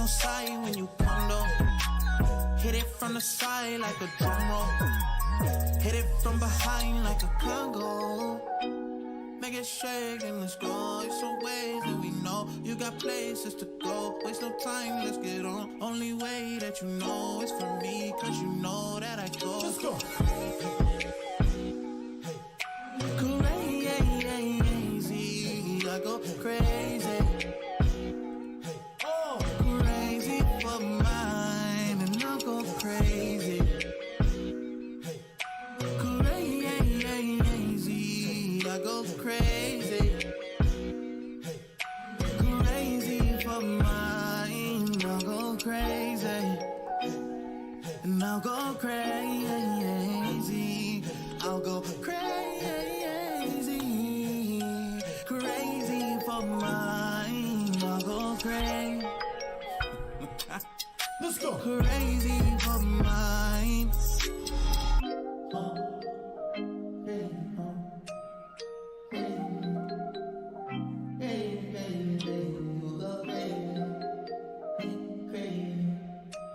on sight when you come though. Hit it from the side like a drum roll. Hit it from behind like a Congo. Make it shake and let's go. It's some ways that we know. You got places to go. Waste no time, let's get on. Only way that you know is for me, cause you know that I go. Let's go. Crazy, I go crazy. Crazy for mine, and I'll go crazy. Crazy, I go crazy. Crazy for mine, I'll go crazy. And I'll go crazy. I'll go crazy. Crazy for mine, I'll go crazy. Let's go. Crazy for mine.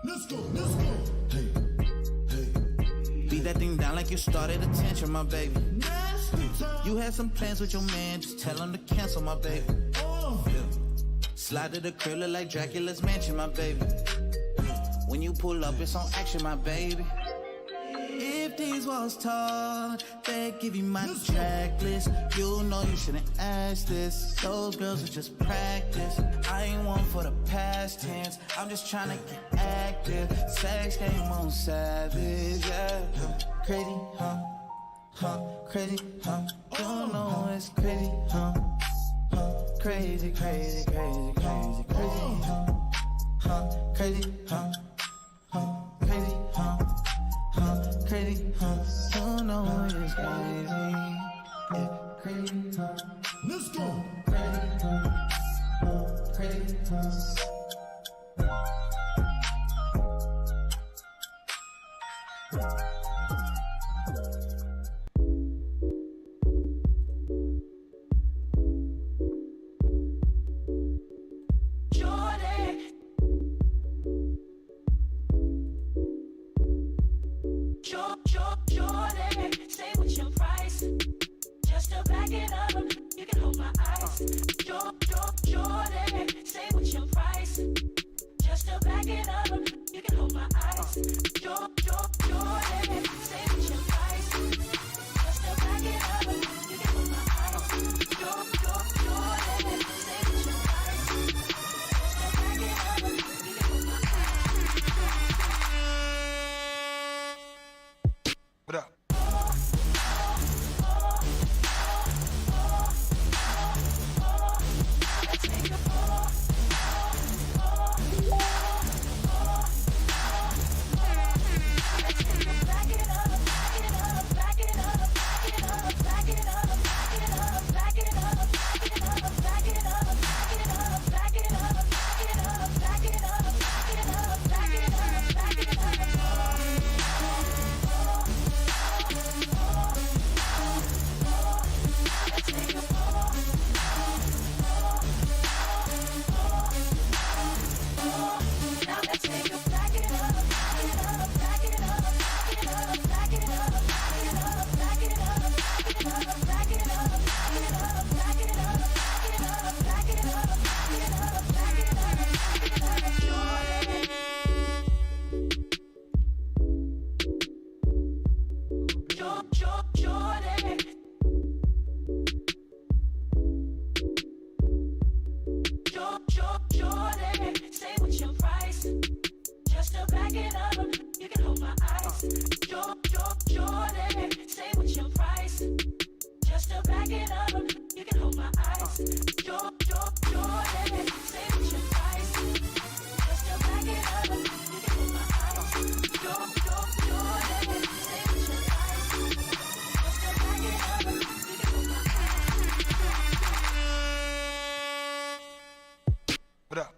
Let's go, let's go. Hey, hey. Beat that thing down like you started attention, my baby. You had some plans with your man, just tell him to cancel, my baby. Slide to the crib, look like Dracula's mansion, my baby. When you pull up, it's on action, my baby. If these walls tall, they give you my checklist. You know you shouldn't ask this. Those girls are just practice. I ain't one for the past tense. I'm just trying to get active. Sex game on savage, yeah. Crazy, huh? Huh? Crazy, huh? You don't know it's crazy, huh? Huh? Crazy, crazy, crazy, crazy, crazy, huh? Huh? Crazy, huh? Huh? Crazy, huh? Huh? Crazy, huh? You know it's crazy. Yeah, crazy, huh? Let's go. Crazy, huh? Huh? Crazy, huh? Say what's your price? Just to back it up, you can hold my eyes. Jordan, say what's your price? Just to back it up, you can hold my eyes. Jordan, say what's your price? Just to back it up, you can hold my eyes. Jordan, say what's your price? Just to back it up, you can hold my eyes. What up?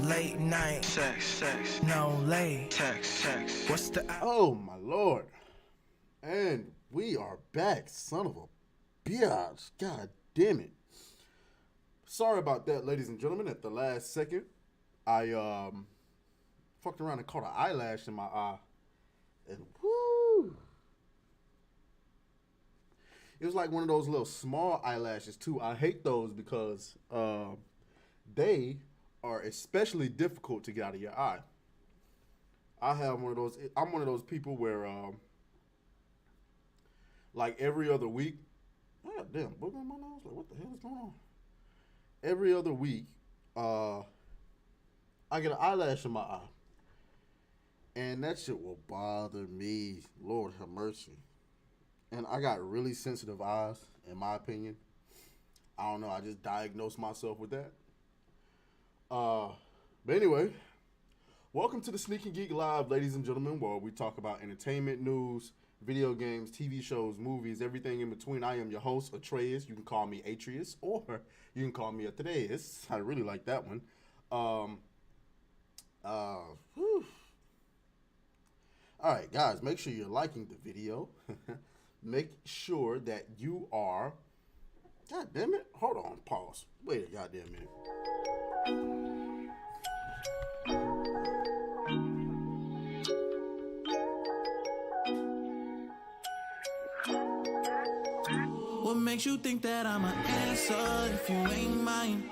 late night. Sex. No late. Sex. What's the Oh my lord. And we are back, son of a bitch. God damn it. Sorry about that, ladies and gentlemen. At the last second, I fucked around and caught an eyelash in my eye. And woo! It was like one of those little small eyelashes too. I hate those because they are especially difficult to get out of your eye. I have one of those. I'm one of those people where, like every other week, oh, damn, booger in my nose. Like, what the hell is going on? Every other week, I get an eyelash in my eye, and that shit will bother me. Lord have mercy. And I got really sensitive eyes, in my opinion. I don't know. I just diagnosed myself with that. But anyway, welcome to the Sneak and Geek Live, ladies and gentlemen, where we talk about entertainment news, video games, TV shows, movies, everything in between. I am your host, Atreus. You can call me Atreus, or you can call me Atreus. I really like that one. All right, guys, make sure you're liking the video. Make sure that you are... God damn it. Hold on. Pause. Wait a goddamn minute. What makes you think that I'm an answer if you ain't mine?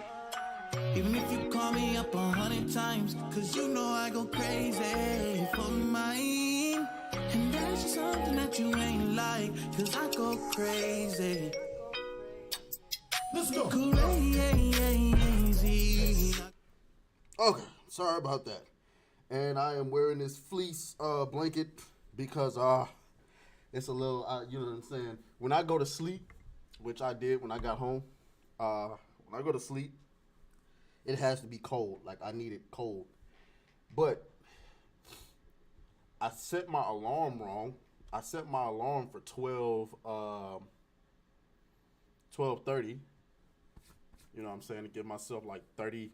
Even if you call me up 100 times, cause you know I go crazy for mine. And that's just something that you ain't like, cause I go crazy. Let's go. Crazy. Okay, sorry about that. And I am wearing this fleece blanket because it's a little, you know what I'm saying? When I go to sleep, which I did when I got home, when I go to sleep, it has to be cold. Like, I need it cold. But I set my alarm wrong. I set my alarm for 12:30. You know what I'm saying? To give myself like 30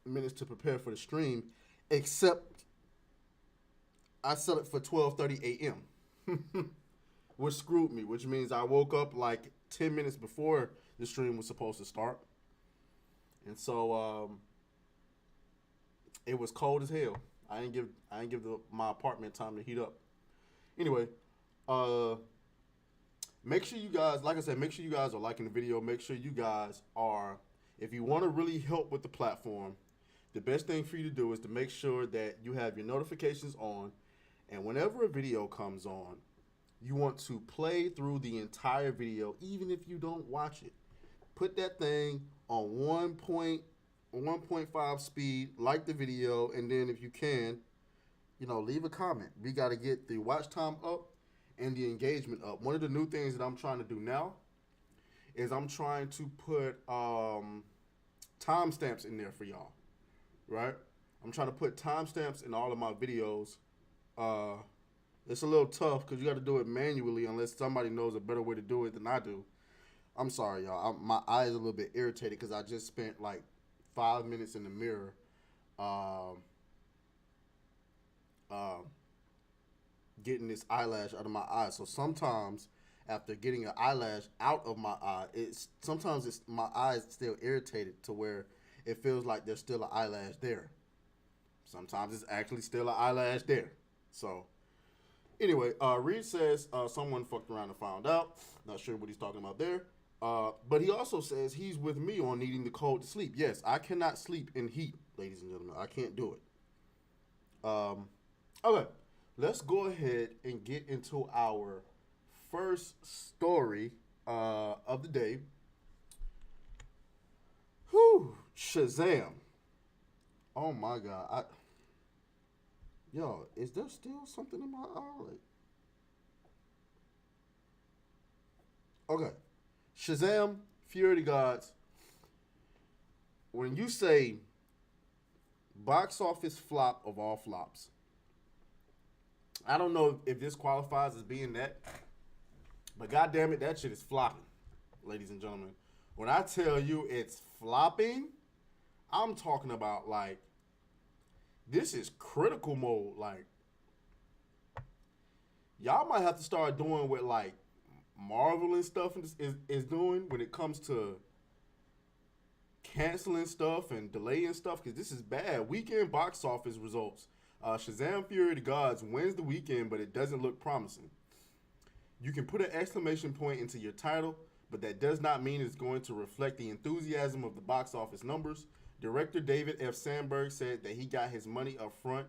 minutes to prepare for the stream. Except I set it for 12:30 a.m. which screwed me, which means I woke up like 10 minutes before the stream was supposed to start. And so it was cold as hell. I didn't give my apartment time to heat up. Anyway, make sure you guys, like I said, make sure you guys are liking the video. Make sure you guys are, if you want to really help with the platform, the best thing for you to do is to make sure that you have your notifications on, and whenever a video comes on, you want to play through the entire video, even if you don't watch it. Put that thing on 1.5 speed, like the video, and then if you can, leave a comment. We got to get the watch time up and the engagement up. One of the new things that I'm trying to do now is I'm trying to put timestamps in there for y'all, right? I'm trying to put timestamps in all of my videos. It's a little tough because you got to do it manually unless somebody knows a better way to do it than I do. I'm sorry, y'all. My eyes are a little bit irritated because I just spent like 5 minutes in the mirror getting this eyelash out of my eye. So sometimes after getting an eyelash out of my eye, sometimes my eyes still irritated to where it feels like there's still an eyelash there. Sometimes it's actually still an eyelash there. So anyway, Reed says someone fucked around and found out. Not sure what he's talking about there. But he also says he's with me on needing the cold to sleep. Yes, I cannot sleep in heat, ladies and gentlemen. I can't do it. Okay, let's go ahead and get into our first story of the day. Whew, Shazam. Oh my God. Yo, is there still something in my eye? Okay. Shazam, Fury of the Gods. When you say box office flop of all flops, I don't know if this qualifies as being that, but goddamn it, that shit is flopping, ladies and gentlemen. When I tell you it's flopping, I'm talking about like this is critical mode. Like y'all might have to start doing what like Marvel and stuff is doing when it comes to canceling stuff and delaying stuff, because this is bad. Weekend box office results. Shazam Fury of the Gods wins the weekend, but it doesn't look promising. You can put an exclamation point into your title, but that does not mean it's going to reflect the enthusiasm of the box office numbers. Director David F. Sandberg said that he got his money up front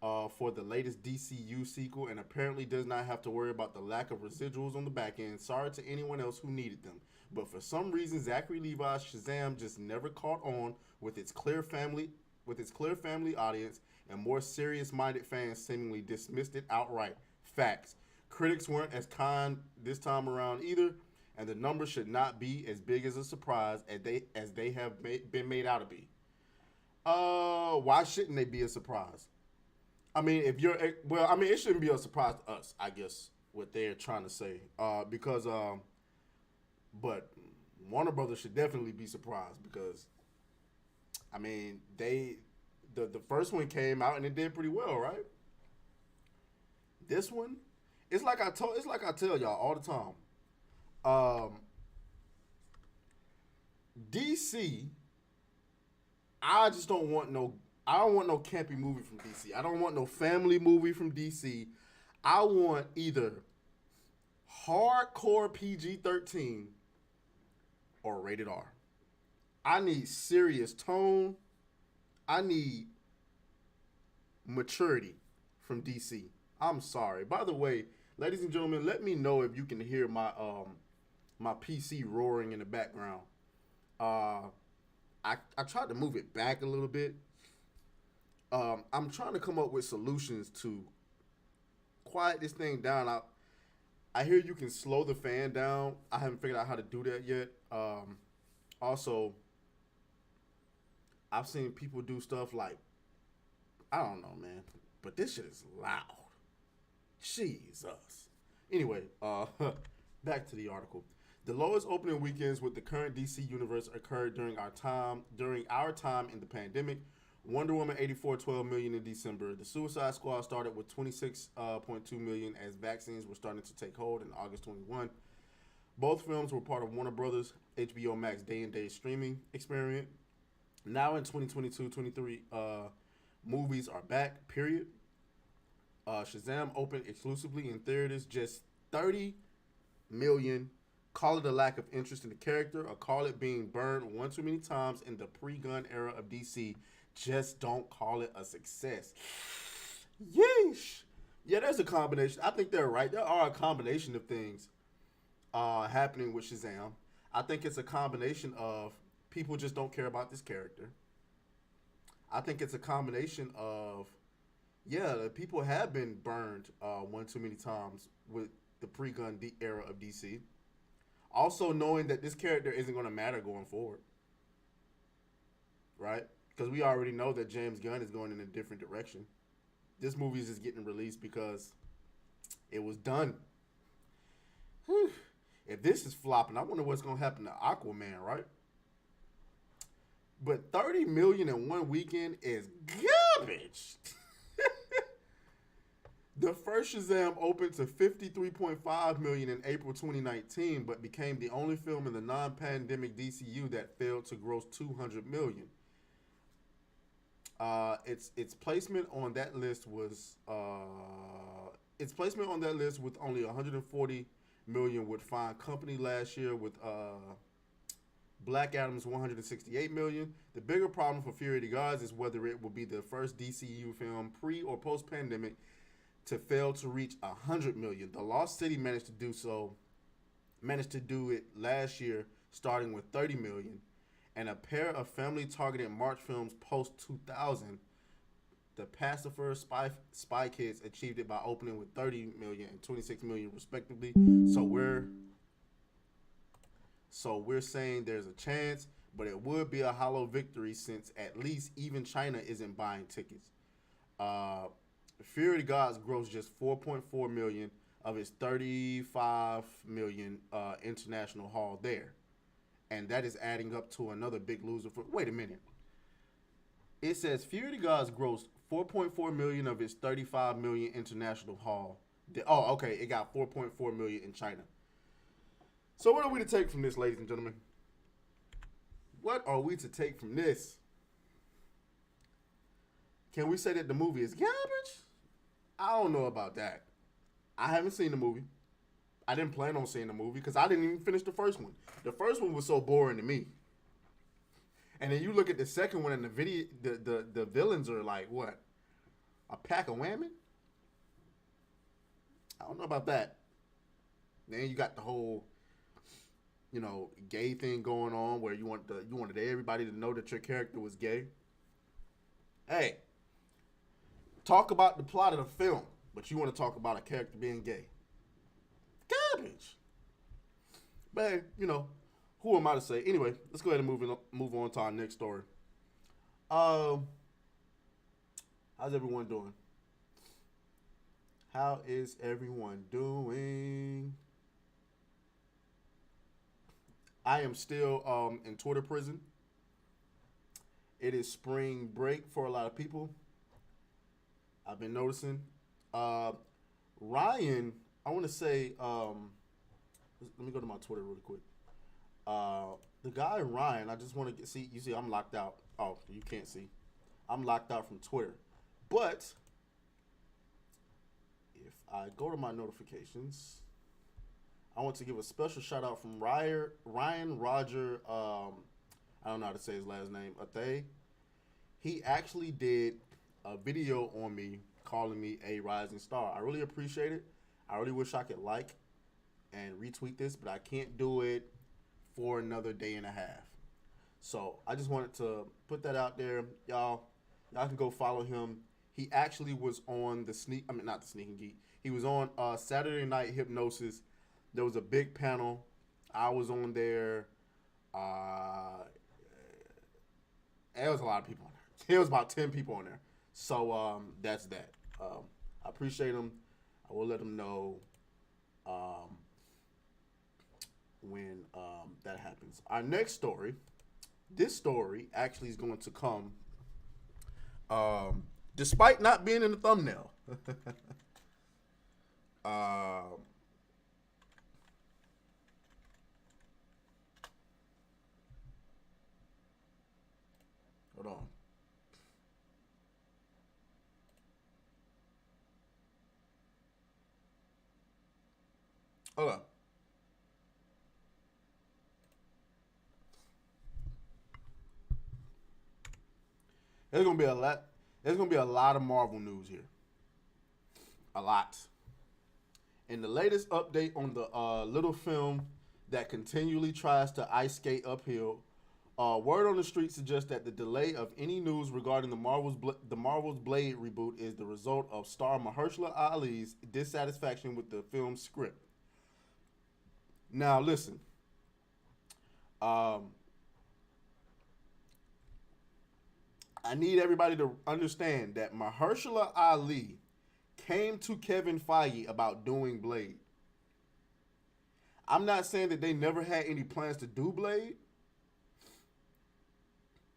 for the latest DCU sequel and apparently does not have to worry about the lack of residuals on the back end. Sorry to anyone else who needed them. But for some reason, Zachary Levi's Shazam just never caught on with its clear family audience, and more serious-minded fans seemingly dismissed it outright. Facts. Critics weren't as kind this time around either, and the numbers should not be as big as a surprise as they have been made out to be. Why shouldn't they be a surprise? I mean, it shouldn't be a surprise to us, I guess, what they're trying to say. But Warner Brothers should definitely be surprised because, I mean, the first one came out and it did pretty well, right? This one, it's like I tell y'all all the time. DC, I don't want no campy movie from DC. I don't want no family movie from DC. I want either hardcore PG-13 or rated R. I need serious tone. I need maturity from DC. I'm sorry. By the way, ladies and gentlemen, let me know if you can hear my my PC roaring in the background. I tried to move it back a little bit. I'm trying to come up with solutions to quiet this thing down. I hear you can slow the fan down. I haven't figured out how to do that yet. Also, I've seen people do stuff like, I don't know, man, but this shit is loud. Jesus. Anyway, back to the article. The lowest opening weekends with the current DC universe occurred during our time in the pandemic. Wonder Woman 84.12 million in December. The Suicide Squad started with 26.2 million as vaccines were starting to take hold in August 21. Both films were part of Warner Brothers HBO Max day-and-date streaming experience. Now in 2022-23, movies are back, period. Shazam opened exclusively in theaters, just 30 million. Call it a lack of interest in the character, or call it being burned one too many times in the pre-gun era of DC. Just don't call it a success. Yeesh. Yeah, there's a combination. I think they're right. There are a combination of things happening with Shazam. I think it's a combination of people just don't care about this character. I think it's a combination of, the people have been burned one too many times with the pre-gun era of DC. Also knowing that this character isn't going to matter going forward. Right? Because we already know that James Gunn is going in a different direction. This movie is just getting released because it was done. Whew. If this is flopping, I wonder what's going to happen to Aquaman, right? But 30 million in one weekend is garbage. The first Shazam opened to 53.5 million in April 2019, but became the only film in the non-pandemic DCU that failed to gross 200 million. Its placement on that list with only 140 million would find company last year with Black Adam's 168 million. The bigger problem for Fury of the Gods is whether it will be the first DCU film pre or post pandemic to fail to reach 100 million. The Lost City managed to do it last year, starting with 30 million. And a pair of family-targeted March films post-2000, The Pacifier, Spy Kids, achieved it by opening with 30 million and 26 million respectively. So we're saying there's a chance, but it would be a hollow victory since at least even China isn't buying tickets. Fury of the Gods grossed just 4.4 million of its 35 million international haul there. And that is adding up to another big loser for... Wait a minute. It says Fury of the Gods grossed 4.4 million of its 35 million international haul. Oh, okay, it got 4.4 million in China. So what are we to take from this, ladies and gentlemen? What are we to take from this? Can we say that the movie is garbage? I don't know about that. I haven't seen the movie. I didn't plan on seeing the movie because I didn't even finish the first one. The first one was so boring to me. And then you look at the second one and the villains are like, what? A pack of women? I don't know about that. Then you got the whole, gay thing going on where you wanted everybody to know that your character was gay. Hey, talk about the plot of the film, but you want to talk about a character being gay. Garbage. But hey, who am I to say? Anyway, let's go ahead and move on to our next story. How's everyone doing? How is everyone doing? I am still in Twitter prison. It is spring break for a lot of people. I've been noticing. Ryan, I want to say, let me go to my Twitter really quick. The guy Ryan, I just want to see. You see, I'm locked out. Oh, you can't see. I'm locked out from Twitter. But if I go to my notifications, I want to give a special shout out from Ryan Roger. I don't know how to say his last name. Athay. He actually did a video on me calling me a rising star. I really appreciate it. I really wish I could like and retweet this, but I can't do it for another day and a half. So I just wanted to put that out there. Y'all can go follow him. He actually was on not the Sneak and Geek. He was on Saturday Night Hypnosis. There was a big panel. I was on there. There was a lot of people on there. There was about 10 people on there. So that's that. I appreciate him. I will let him know when that happens. Our next story. This story actually is going to come despite not being in the thumbnail. Hold on. Hold on. There's gonna be a lot. There's gonna be a lot of Marvel news here. A lot. And the latest update on the little film that continually tries to ice skate uphill. Word on the street suggests that the delay of any news regarding the Marvel's Blade reboot is the result of star Mahershala Ali's dissatisfaction with the film's script. Now, listen. I need everybody to understand that Mahershala Ali came to Kevin Feige about doing Blade. I'm not saying that they never had any plans to do Blade,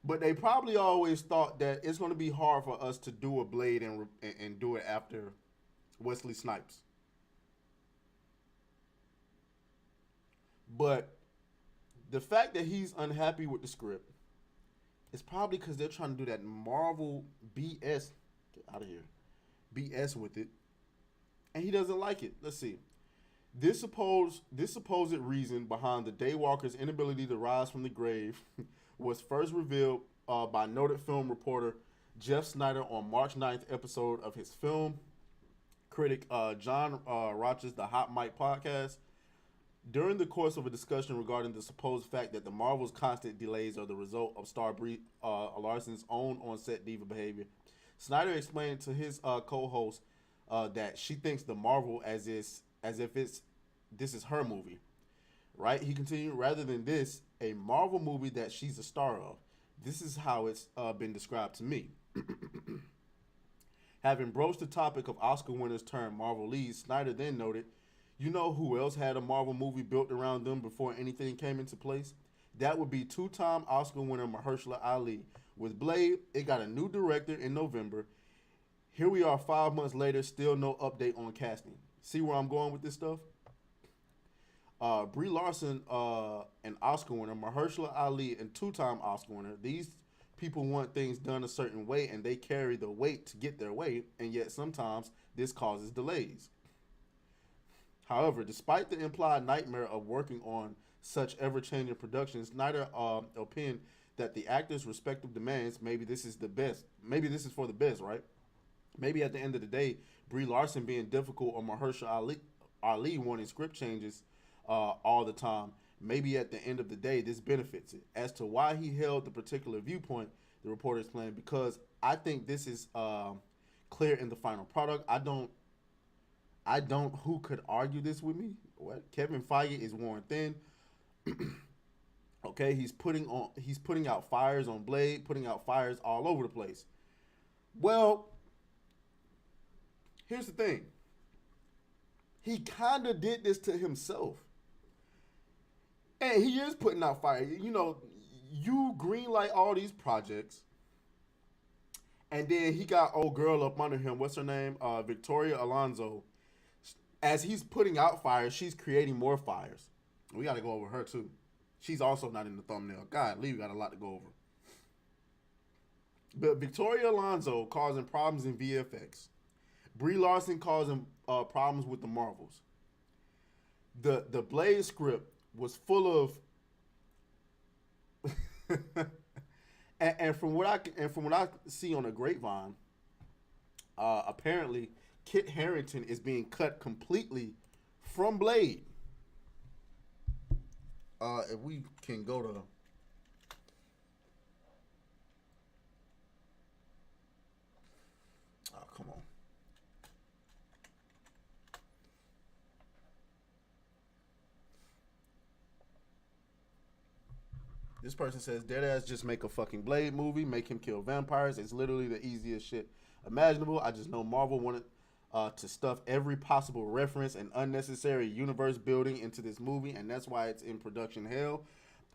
but they probably always thought that it's going to be hard for us to do a Blade and do it after Wesley Snipes. But the fact that he's unhappy with the script is probably because they're trying to do that Marvel BS. Get out of here. BS with it. And he doesn't like it. Let's see. This supposed reason behind the Daywalker's inability to rise from the grave was first revealed by noted film reporter Jeff Snyder on March 9th episode of his film critic John Roch's The Hot Mic podcast. During the course of a discussion regarding the supposed fact that the Marvel's constant delays are the result of star Brie Larson's own on-set diva behavior, Snyder explained to his co-host that she thinks the Marvel as if this is her movie, right? He continued, rather than this, a Marvel movie that she's a star of. This is how it's been described to me. Having broached the topic of Oscar winners turned Marvel leads, Snyder then noted, "You know who else had a Marvel movie built around them before anything came into place? That would be two-time Oscar winner Mahershala Ali. With Blade, it got a new director in November. Here we are 5 months later, still no update on casting. See where I'm going with this stuff? Brie Larson, an Oscar winner, Mahershala Ali, and two-time Oscar winner. These people want things done a certain way, and they carry the weight to get their way, and yet sometimes this causes delays. However, despite the implied nightmare of working on such ever-changing productions, Snyder opined that the actors' respective demands, maybe this is the best. Maybe this is for the best, right? Maybe at the end of the day, Brie Larson being difficult or Mahershala Ali wanting script changes all the time, maybe at the end of the day, this benefits it. As to why he held the particular viewpoint, the reporter explained, because I think this is clear in the final product. I don't. Who could argue this with me? What? Kevin Feige is worn thin. Okay, he's putting out fires on Blade, putting out fires all over the place. Well, here's the thing. He kind of did this to himself. And he is putting out fire. You know, you greenlight all these projects. And then he got old girl up under him. What's her name? Victoria Alonso. As he's putting out fires, she's creating more fires. We got to go over her, too. She's also not in the thumbnail. God, Lee, we got a lot to go over. But Victoria Alonso causing problems in VFX. Brie Larson causing problems with the Marvels. The Blade script was full of and from what I see on the grapevine, apparently Kit Harington is being cut completely from Blade. If we can go to come on. This person says, deadass, just make a fucking Blade movie, make him kill vampires. It's literally the easiest shit imaginable. I just know Marvel wanted to stuff every possible reference and unnecessary universe building into this movie, and that's why it's in production hell.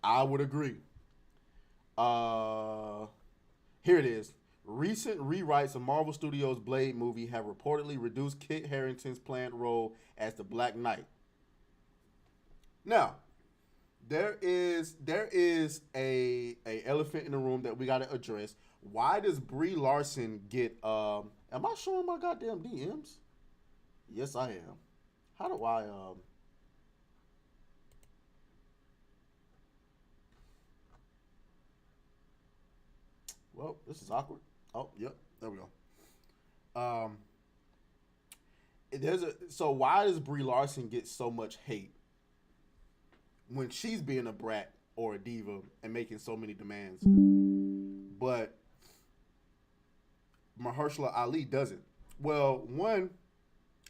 I would agree. Here it is. Recent rewrites of Marvel Studios' Blade movie have reportedly reduced Kit Harington's planned role as the Black Knight. Now, there is a elephant in the room that we got to address. Why does Brie Larson get am I showing my goddamn DMs? Yes, I am. How do I well, this is awkward. Oh, yep, there we go. So why does Brie Larson get so much hate when she's being a brat or a diva and making so many demands, but Mahershala Ali doesn't? Well, one,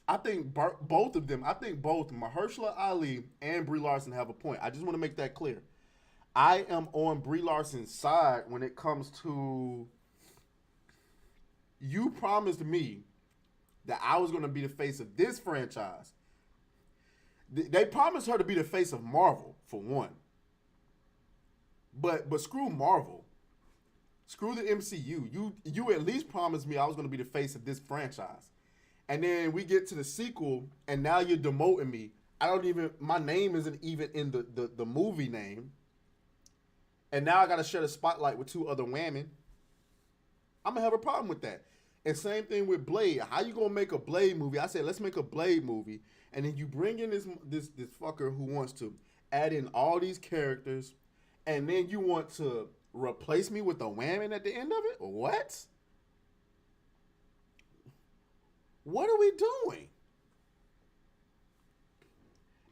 I think both of them, both Mahershala Ali and Brie Larson have a point. I just want to make that clear. I am on Brie Larson's side when it comes to, you promised me that I was going to be the face of this franchise. They promised her to be the face of Marvel, for one. But screw Marvel. Screw the MCU. You at least promised me I was going to be the face of this franchise. And then we get to the sequel, and now you're demoting me. My name isn't even in the movie name. And now I got to share the spotlight with two other women. I'm going to have a problem with that. And same thing with Blade. How you going to make a Blade movie? I said, let's make a Blade movie. And then you bring in this fucker who wants to add in all these characters. And then you want to replace me with a woman at the end of it? What? What are we doing?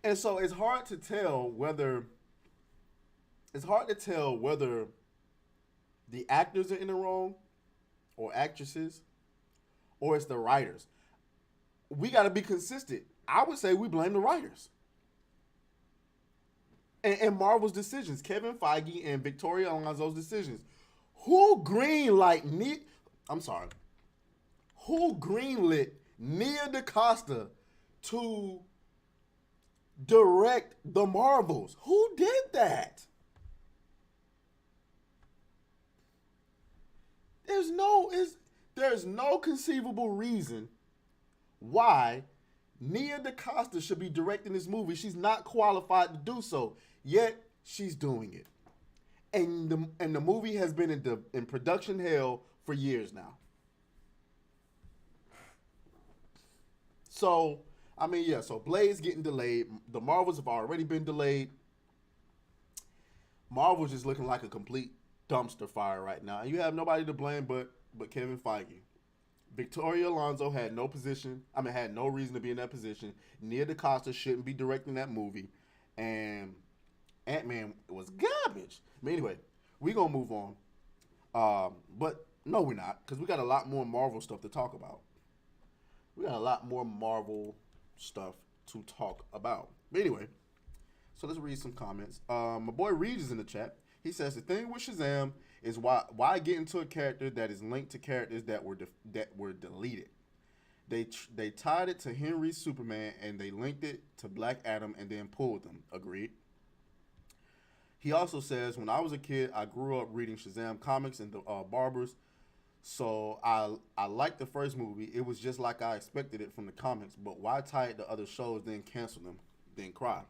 And so it's hard to tell whether the actors are in the wrong, or actresses, or it's the writers. We got to be consistent. I would say we blame the writers. And Marvel's decisions, Kevin Feige and Victoria Alonso's decisions. Who greenlit Nia DaCosta to direct the Marvels? Who did that? there's no conceivable reason why Nia DaCosta should be directing this movie. She's not qualified to do so, yet she's doing it. And the movie has been in production hell for years now. So, I mean, yeah, so Blade's getting delayed. The Marvels have already been delayed. Marvel's just looking like a complete dumpster fire right now. And you have nobody to blame but Kevin Feige. Victoria Alonso had no reason to be in that position. Nia DaCosta shouldn't be directing that movie. And Ant-Man was garbage. But anyway, we're going to move on. But no, we're not, because we got a lot more Marvel stuff to talk about. But anyway, so let's read some comments. My boy Reed is in the chat. He says the thing with Shazam is why get into a character that is linked to characters that were deleted. They tied it to Henry's Superman and they linked it to Black Adam and then pulled them. Agreed. He also says, when I was a kid, I grew up reading Shazam comics and the Barbers, so I liked the first movie. It was just like I expected it from the comics, but why tie it to other shows, then cancel them, then cry?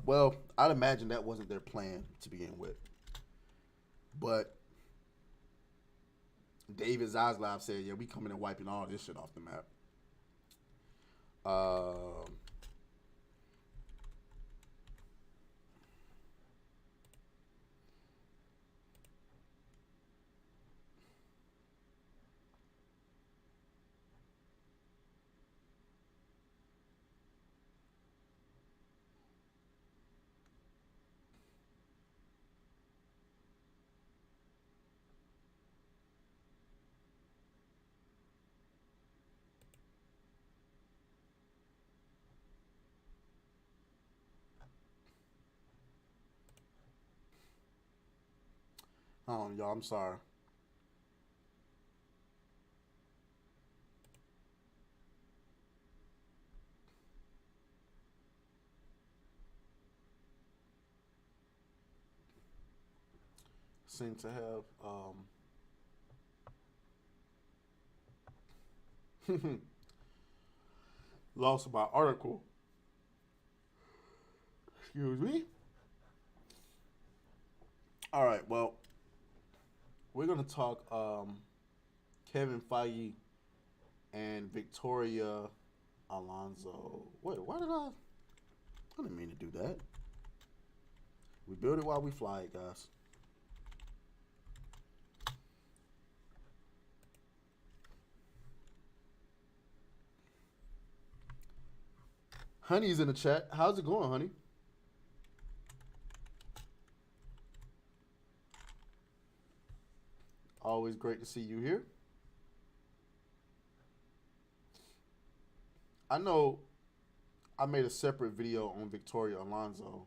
Well, I'd imagine that wasn't their plan to begin with. But David Zaslav said, yeah, we coming and wiping all this shit off the map. Y'all, I'm sorry. Seem to have lost my article. Excuse me. All right, well, we're going to talk Kevin Feige and Victoria Alonso. Wait, I didn't mean to do that. We build it while we fly it, guys. Honey's in the chat. How's it going, honey? Always great to see you here. I know I made a separate video on Victoria Alonso.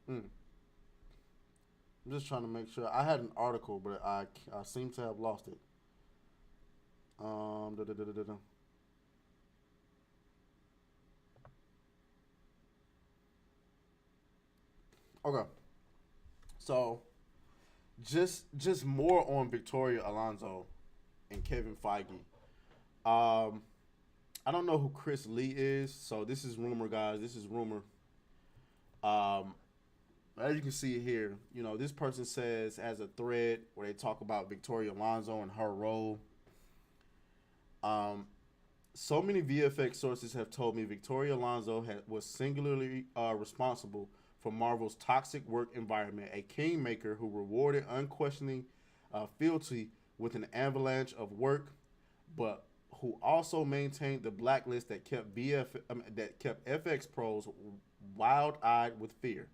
I'm just trying to make sure. I had an article, but I seem to have lost it. Okay. So, just more on Victoria Alonso and Kevin Feige. I don't know who Chris Lee is, so this is rumor, guys. This is rumor. As you can see here, you know, this person says has a thread where they talk about Victoria Alonso and her role. So many VFX sources have told me Victoria Alonso was singularly responsible for Marvel's toxic work environment, a kingmaker who rewarded unquestioning fealty with an avalanche of work, but who also maintained the blacklist that kept FX pros wild-eyed with fear.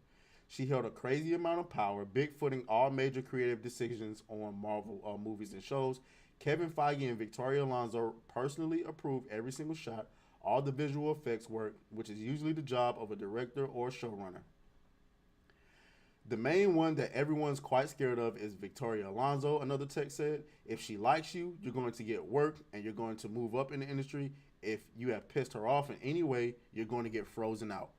She held a crazy amount of power, bigfooting all major creative decisions on Marvel movies and shows. Kevin Feige and Victoria Alonso personally approved every single shot, all the visual effects work, which is usually the job of a director or showrunner. The main one that everyone's quite scared of is Victoria Alonso, another tech said. If she likes you, you're going to get work and you're going to move up in the industry. If you have pissed her off in any way, you're going to get frozen out.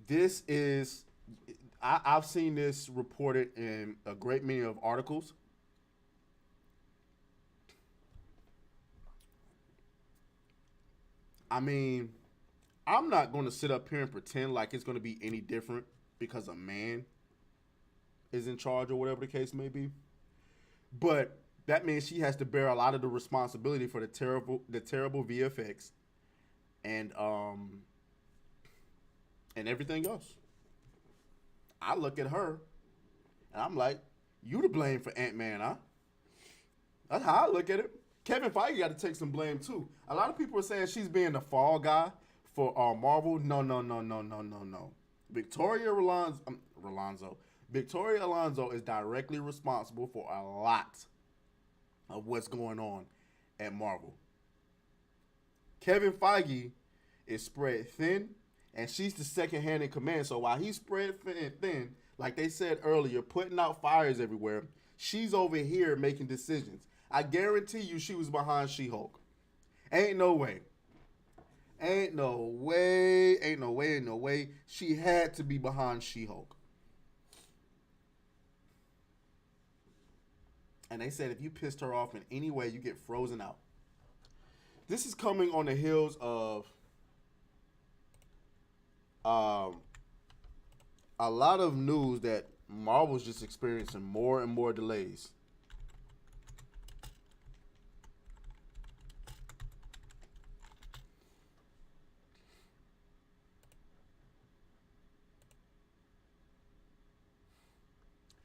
This is, I've seen this reported in a great many of articles. I mean, I'm not going to sit up here and pretend like it's going to be any different because a man is in charge or whatever the case may be. But that means she has to bear a lot of the responsibility for the terrible VFX and everything else. I look at her and I'm like, you to blame for Ant-Man, huh? That's how I look at it. Kevin Feige got to take some blame too. A lot of people are saying she's being the fall guy for Marvel. No. Victoria Alonso is directly responsible for a lot of what's going on at Marvel. Kevin Feige is spread thin, and she's the second hand in command. So while he's spread thin, like they said earlier, putting out fires everywhere, she's over here making decisions. I guarantee you she was behind She-Hulk. Ain't no way. She had to be behind She-Hulk. And they said if you pissed her off in any way, you get frozen out. This is coming on the heels of a lot of news that Marvel's just experiencing more and more delays.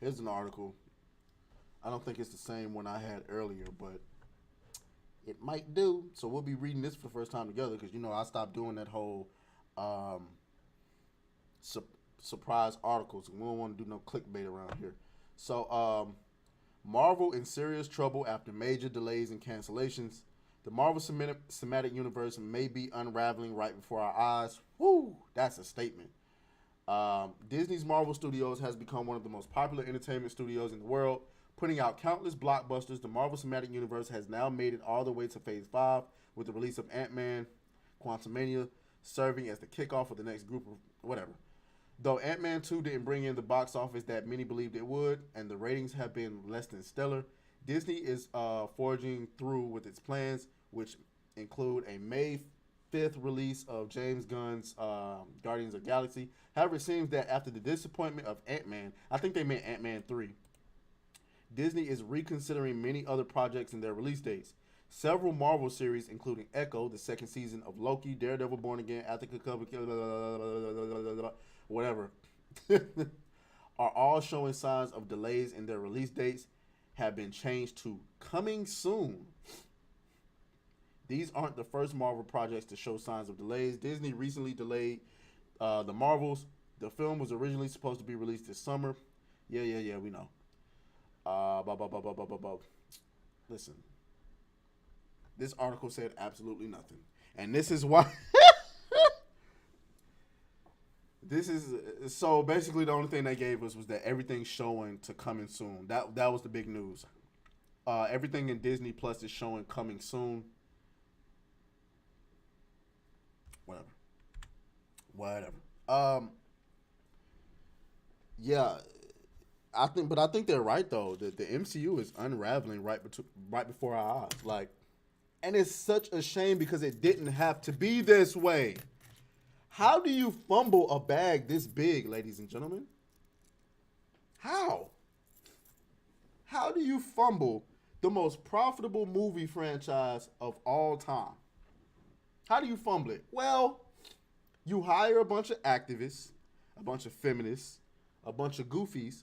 Here's an article. I don't think it's the same one I had earlier, but it might do. So we'll be reading this for the first time together because, you know, I stopped doing that whole surprise articles. We don't want to do no clickbait around here. So Marvel in serious trouble after major delays and cancellations. The Marvel Cinematic Universe may be unraveling right before our eyes. Woo, that's a statement. Disney's Marvel Studios has become one of the most popular entertainment studios in the world, putting out countless blockbusters. The Marvel Cinematic Universe has now made it all the way to Phase 5 with the release of Ant-Man, Quantumania, serving as the kickoff of the next group of whatever. Though Ant-Man 2 didn't bring in the box office that many believed it would, and the ratings have been less than stellar, Disney is forging through with its plans, which include a May 5th release of James Gunn's Guardians of the Galaxy. However, it seems that after the disappointment of Ant-Man, I think they meant Ant-Man 3, Disney is reconsidering many other projects in their release dates. Several Marvel series, including Echo, the second season of Loki, Daredevil, Born Again, Attica Cover, whatever, are all showing signs of delays in their release dates, have been changed to coming soon. These aren't the first Marvel projects to show signs of delays. Disney recently delayed The Marvels. The film was originally supposed to be released this summer. Yeah, we know. Listen, this article said absolutely nothing. And this is why... So basically the only thing they gave us was that everything's showing to coming soon. That was the big news. Everything in Disney Plus is showing coming soon. Whatever. Yeah, I think they're right though. The MCU is unraveling right before our eyes. Like, and it's such a shame because it didn't have to be this way. How do you fumble a bag this big, ladies and gentlemen? How? How do you fumble the most profitable movie franchise of all time? How do you fumble it? Well, you hire a bunch of activists, a bunch of feminists, a bunch of goofies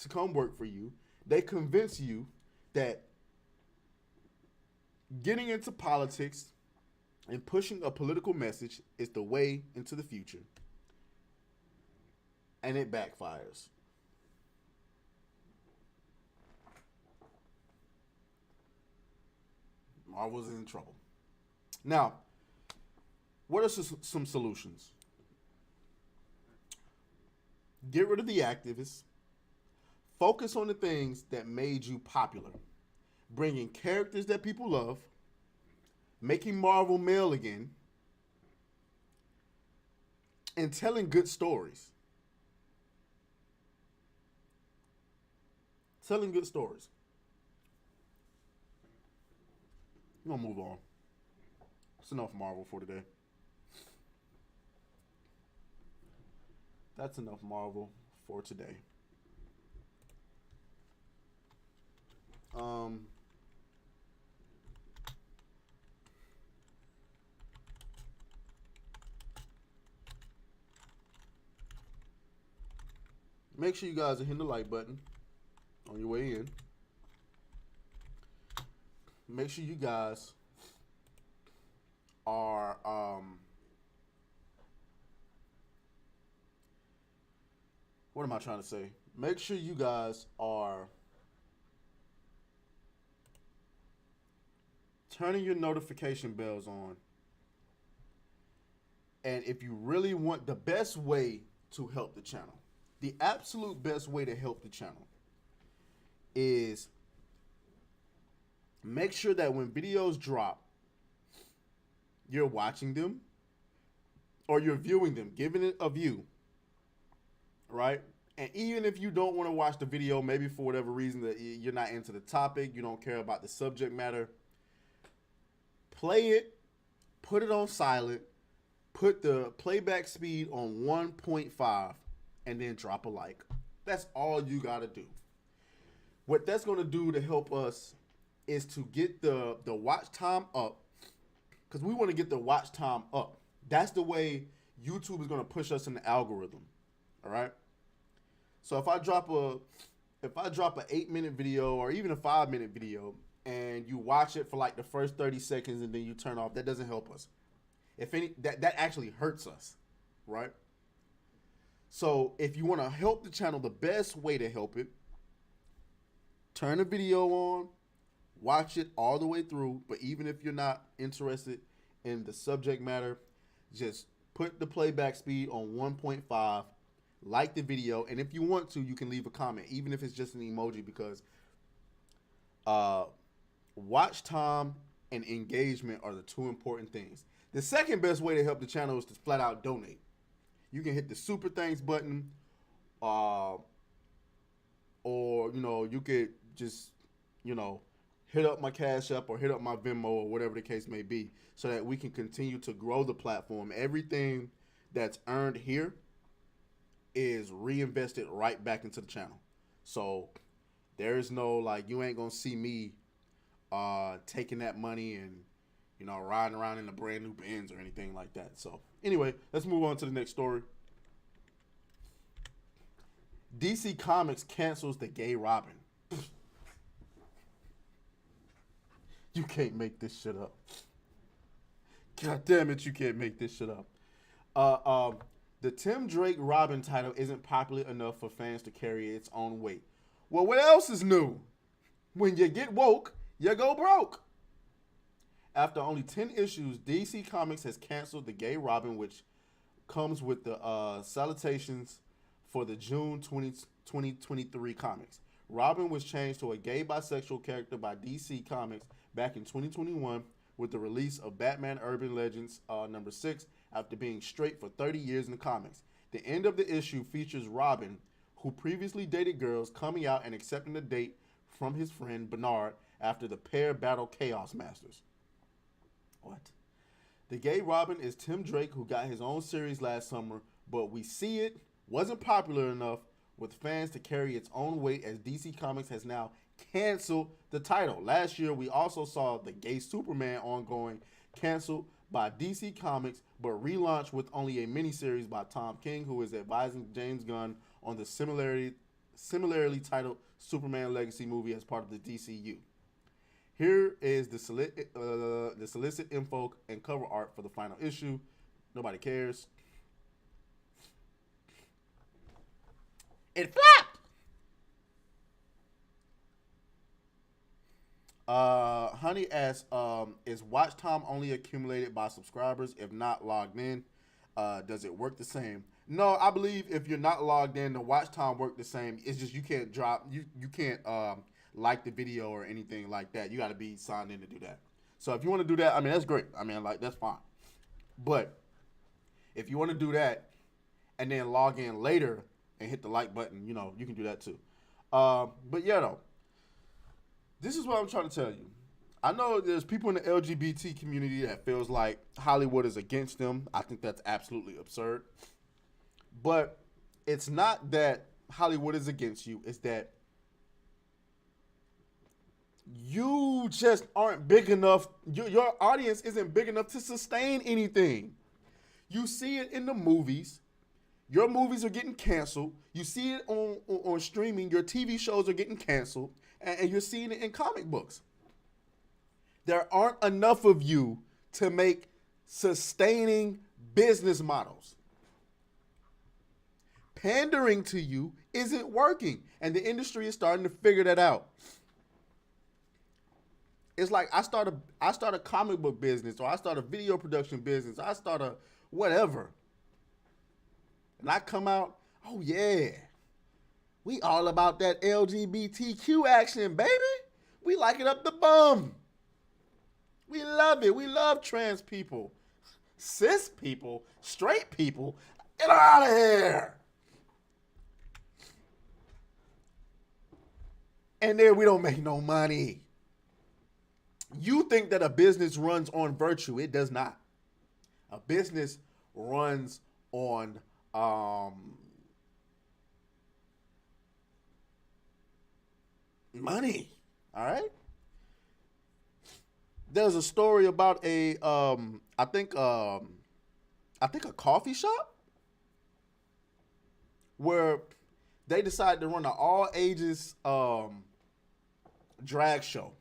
to come work for you. They convince you that getting into politics and pushing a political message is the way into the future. And it backfires. Marvel's in trouble. Now, what are some solutions? Get rid of the activists. Focus on the things that made you popular. Bringing characters that people love. Making Marvel male again. And telling good stories. Telling good stories. We're going to move on. That's enough Marvel for today. That's enough Marvel for today. Make sure you guys are hitting the like button on your way in. Make sure you guys are what am I trying to say? Make sure you guys are turning your notification bells on. And if you really want the best way to help the channel, the absolute best way to help the channel is make sure that when videos drop, you're watching them or you're viewing them, giving it a view, right? And even if you don't want to watch the video, maybe for whatever reason that you're not into the topic, you don't care about the subject matter, play it, put it on silent, put the playback speed on 1.5, and then drop a like. That's all you got to do. What that's going to do to help us is to get the watch time up, because we want to get the watch time up. That's the way YouTube is going to push us in the algorithm. All right. So if I drop an 8-minute video or even a 5-minute video and you watch it for like the first 30 seconds and then you turn off, that doesn't help us. If any, that actually hurts us, right? So if you want to help the channel, the best way to help it, turn the video on, watch it all the way through. But even if you're not interested in the subject matter, just put the playback speed on 1.5, like the video. And if you want to, you can leave a comment, even if it's just an emoji, because watch time and engagement are the two important things. The second best way to help the channel is to flat out donate. You can hit the super thanks button, or, you could just, hit up my Cash App or hit up my Venmo or whatever the case may be, so that we can continue to grow the platform. Everything that's earned here is reinvested right back into the channel. So there is no, you ain't going to see me taking that money and, riding around in a brand new Benz or anything like that. So anyway, let's move on to the next story. DC Comics cancels the gay Robin. You can't make this shit up. God damn it, you can't make this shit up. The Tim Drake Robin title isn't popular enough for fans to carry its own weight. Well, what else is new? When you get woke, you go broke. After only 10 issues, DC Comics has canceled the gay Robin, which comes with the salutations for the June 2023 comics. Robin was changed to a gay bisexual character by DC Comics back in 2021 with the release of Batman Urban Legends number 6 after being straight for 30 years in the comics. The end of the issue features Robin, who previously dated girls, coming out and accepting a date from his friend Bernard after the pair battle Chaos Masters. What? The gay Robin is Tim Drake, who got his own series last summer, but we see it wasn't popular enough with fans to carry its own weight, as DC Comics has now canceled the title. Last year, we also saw the gay Superman ongoing canceled by DC Comics, but relaunched with only a miniseries by Tom King, who is advising James Gunn on the similarly titled Superman Legacy movie as part of the DCU. Here is the solicit info and cover art for the final issue. Nobody cares. It flopped! Honey asks, is watch time only accumulated by subscribers if not logged in? Does it work the same? No, I believe if you're not logged in, the watch time work the same. It's just you can't drop you can't like the video or anything like that. You got to be signed in to do that. So if you want to do that, I mean that's great. I mean like that's fine. But if you want to do that and then log in later and hit the like button, you know, you can do that too. But yeah, though, this is what I'm trying to tell you. I know there's people in the LGBT community that feels like Hollywood is against them. I think that's absolutely absurd. But it's not that Hollywood is against you. It's that you just aren't big enough. Your audience isn't big enough to sustain anything. You see it in the movies. Your movies are getting canceled. You see it on streaming. Your TV shows are getting canceled. And you're seeing it in comic books. There aren't enough of you to make sustaining business models. Pandering to you isn't working. And the industry is starting to figure that out. It's like I start a comic book business, or I start a video production business, I start a whatever. And I come out, oh yeah, we all about that LGBTQ action, baby. We like it up the bum. We love it. We love trans people, cis people, straight people. Get out of here. And then we don't make no money. You think that a business runs on virtue. It does not. A business runs on money. All right? There's a story about a I think a coffee shop where they decided to run an all ages drag show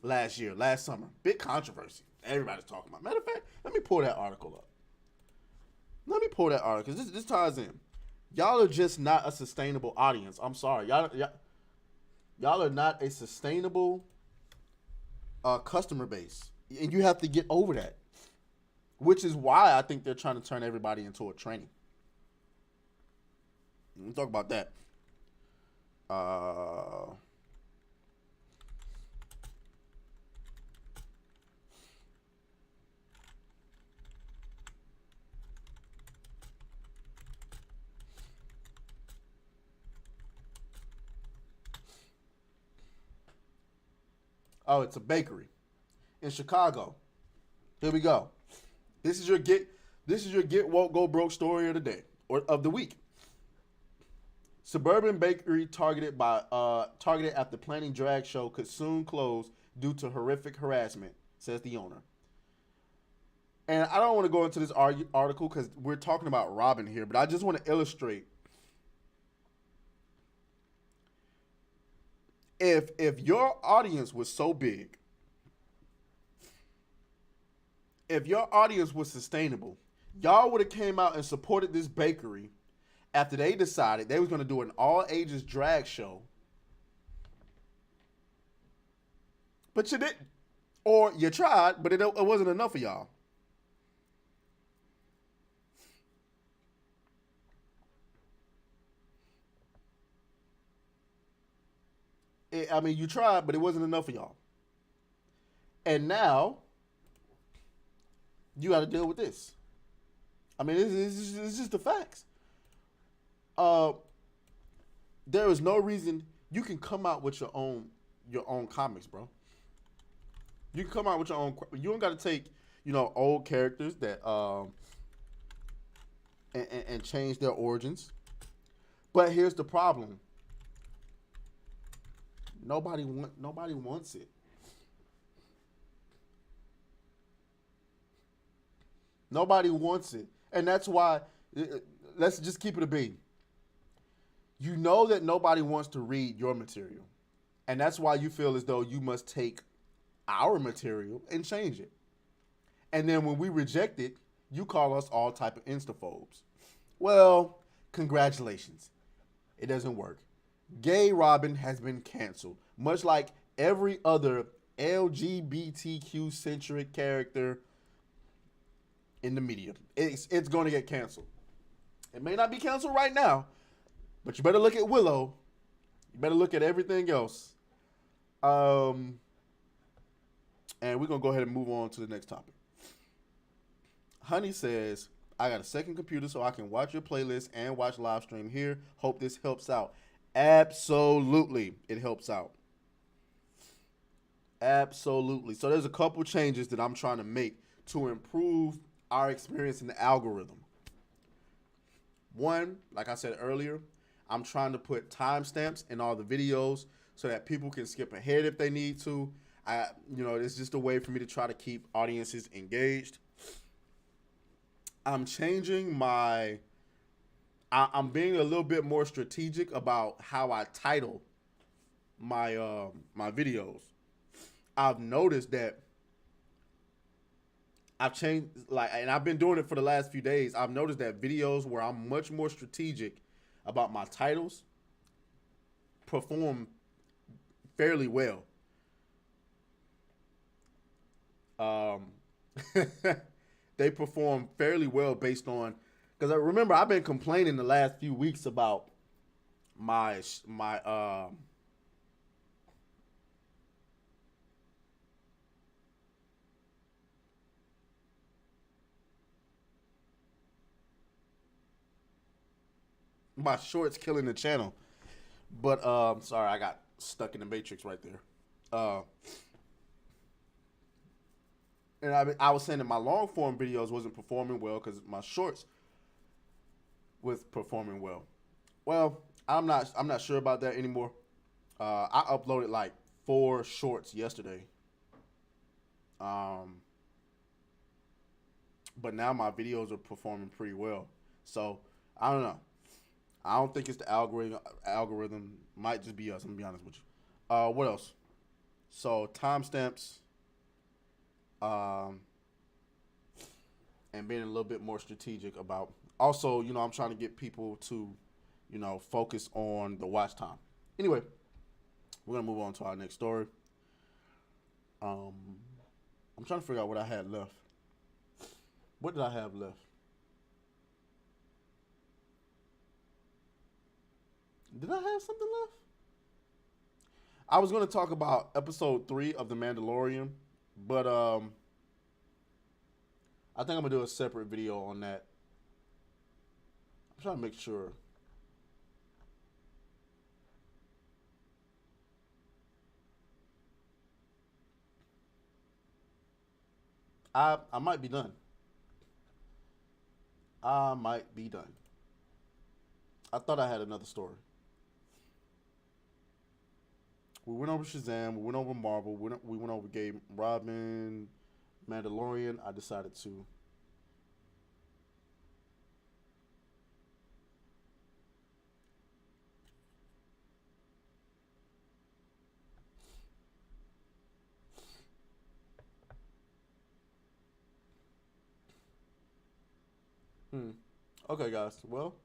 last summer. Big controversy. Everybody's talking about. Matter of fact, let me pull that article up. Let me pull that article because this ties in. Y'all are just not a sustainable audience. I'm sorry. Y'all are not a sustainable customer base. And you have to get over that. Which is why I think they're trying to turn everybody into a tranny. Let me talk about that. Oh, it's a bakery in Chicago. Here we go. This is your get woke go broke story of the day or of the week. Suburban bakery targeted after planning drag show could soon close due to horrific harassment, says the owner. And I don't want to go into this article because we're talking about Robin here, but I just want to illustrate. If your audience was so big, if your audience was sustainable, y'all would have came out and supported this bakery after they decided they was going to do an all-ages drag show. But you didn't. Or you tried, but it wasn't enough for y'all. I mean, you tried, but it wasn't enough for y'all. And now, you got to deal with this. I mean, it's just the facts. There is no reason you can come out with your own comics, bro. You can come out with your own. You don't got to take, old characters that and change their origins. But here's the problem. Nobody wants it. Nobody wants it. And that's why, let's just keep it a beat. You know that nobody wants to read your material. And that's why you feel as though you must take our material and change it. And then when we reject it, you call us all type of instaphobes. Well, congratulations. It doesn't work. Gay Robin has been canceled, much like every other LGBTQ-centric character in the media. It's going to get canceled. It may not be canceled right now, but you better look at Willow. You better look at everything else. And we're going to go ahead and move on to the next topic. Honey says, I got a second computer so I can watch your playlist and watch live stream here. Hope this helps out. Absolutely, it helps out. Absolutely. So there's a couple changes that I'm trying to make to improve our experience in the algorithm. One, like I said earlier, I'm trying to put timestamps in all the videos so that people can skip ahead if they need to. It's just a way for me to try to keep audiences engaged. I'm changing I'm being a little bit more strategic about how I title my my videos. I've noticed that I've changed, and I've been doing it for the last few days. I've noticed that videos where I'm much more strategic about my titles perform fairly well. They perform fairly well based on, because I remember I've been complaining the last few weeks about my shorts killing the channel. But sorry, I got stuck in the matrix right there. And I was saying that my long form videos wasn't performing well because my shorts was performing well. Well, I'm not sure about that anymore. I uploaded like 4 shorts yesterday. But now my videos are performing pretty well. So I don't know. I don't think it's the algorithm. Might just be us. I'm gonna be honest with you. What else? So timestamps. And being a little bit more strategic about. Also, I'm trying to get people to, focus on the watch time. Anyway, we're gonna move on to our next story. I'm trying to figure out what I had left. What did I have left? Did I have something left? I was going to talk about episode 3 of The Mandalorian, but I think I'm going to do a separate video on that. I'm trying to make sure. I might be done. I thought I had another story. We went over Shazam. We went over Marvel. We went over Game Robin, Mandalorian. I decided to. Okay, guys. Well.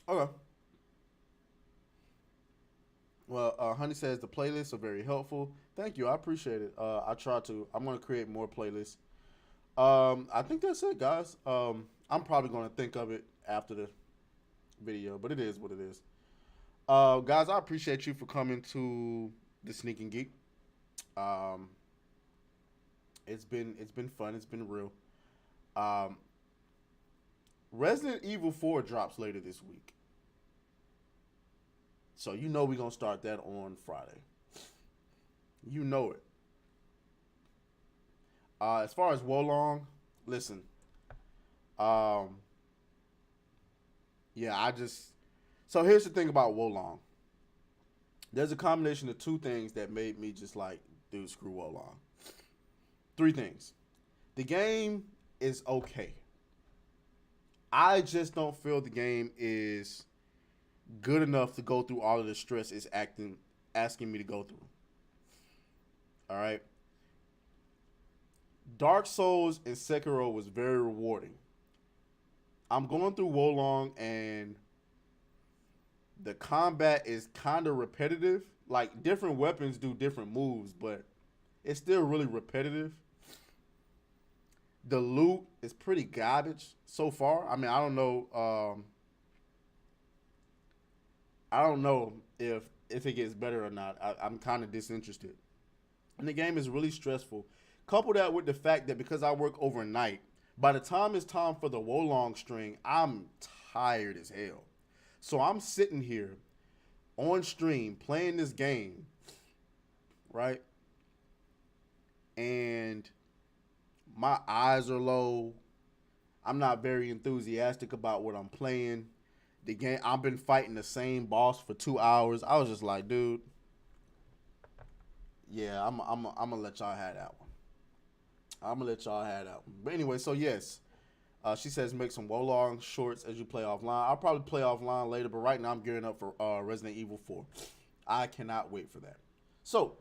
Okay. Well, Honey says the playlists are very helpful. Thank you. I appreciate it. I try to. I'm going to create more playlists. I think that's it, guys. I'm probably going to think of it after the video, but it is what it is. Guys, I appreciate you for coming to the Sneak and Geek. It's been fun. It's been real. Resident Evil 4 drops later this week. So we're going to start that on Friday. You know it. As far as Wolong, listen. So here's the thing about Wolong. There's a combination of 2 things that made me just like, dude, screw Wolong. 3 things. The game is okay. I just don't feel the game is good enough to go through all of the stress it's asking me to go through. All right. Dark Souls and Sekiro was very rewarding. I'm going through Wolong, and The combat is kind of repetitive. Like, different weapons do different moves, but it's still really repetitive. The loot is pretty garbage so far. I mean, I don't know. I don't know if it gets better or not. I'm kind of disinterested. And the game is really stressful. Couple that with the fact that because I work overnight, by the time it's time for the Wolong string, I'm tired as hell. So I'm sitting here on stream playing this game, right? And my eyes are low. I'm not very enthusiastic about what I'm playing. The game, I've been fighting the same boss for 2 hours. I was just like, dude, yeah, I'm gonna let y'all have that one. I'm gonna let y'all have that one. But anyway, so yes, she says make some Wolong shorts as you play offline. I'll probably play offline later, but right now I'm gearing up for Resident Evil 4. I cannot wait for that. So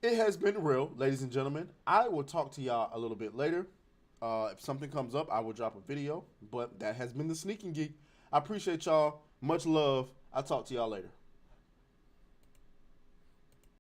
it has been real, ladies and gentlemen. I will talk to y'all a little bit later. If something comes up, I will drop a video. But that has been the Sneaking Geek. I appreciate y'all. Much love. I'll talk to y'all later.